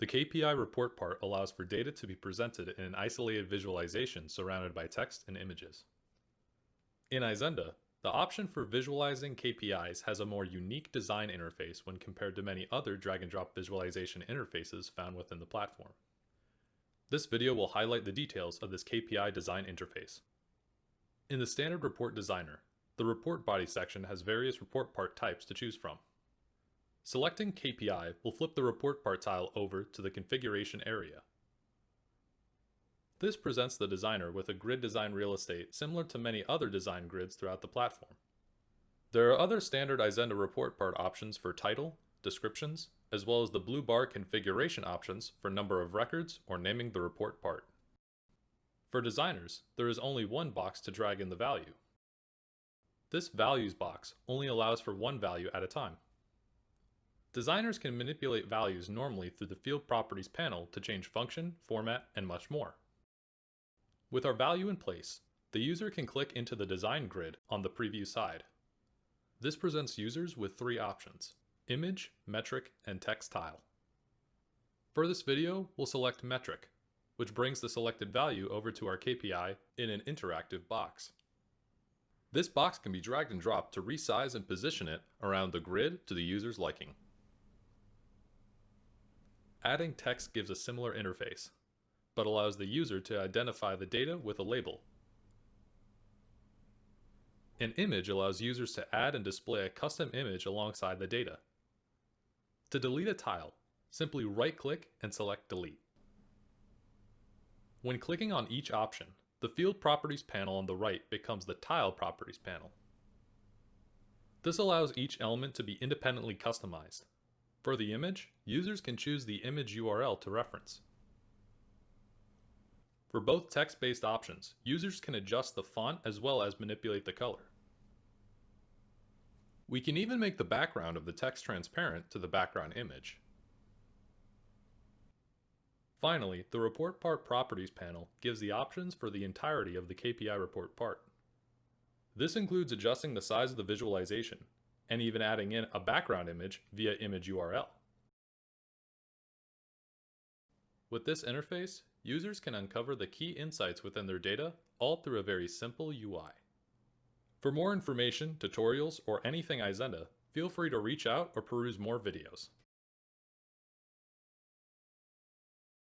The KPI report part allows for data to be presented in an isolated visualization surrounded by text and images. In Izenda, the option for visualizing KPIs has a more unique design interface when compared to many other drag-and-drop visualization interfaces found within the platform. This video will highlight the details of this KPI design interface. In the standard report designer, the report body section has various report part types to choose from. Selecting KPI will flip the report part tile over to the configuration area. This presents the designer with a grid design real estate similar to many other design grids throughout the platform. There are other standard Izenda report part options for title, descriptions, as well as the blue bar configuration options for number of records or naming the report part. For designers, there is only one box to drag in the value. This values box only allows for one value at a time. Designers can manipulate values normally through the Field Properties panel to change function, format, and much more. With our value in place, the user can click into the design grid on the preview side. This presents users with three options: image, metric, and text tile. For this video, we'll select metric, which brings the selected value over to our KPI in an interactive box. This box can be dragged and dropped to resize and position it around the grid to the user's liking. Adding text gives a similar interface, but allows the user to identify the data with a label. An image allows users to add and display a custom image alongside the data. To delete a tile, simply right-click and select Delete. When clicking on each option, the Field Properties panel on the right becomes the Tile Properties panel. This allows each element to be independently customized. For the image, users can choose the image URL to reference. For both text-based options, users can adjust the font as well as manipulate the color. We can even make the background of the text transparent to the background image. Finally, the Report Part Properties panel gives the options for the entirety of the KPI report part. This includes adjusting the size of the visualization, and even adding in a background image via image URL. With this interface, users can uncover the key insights within their data, all through a very simple UI. For more information, tutorials, or anything Izenda, feel free to reach out or peruse more videos.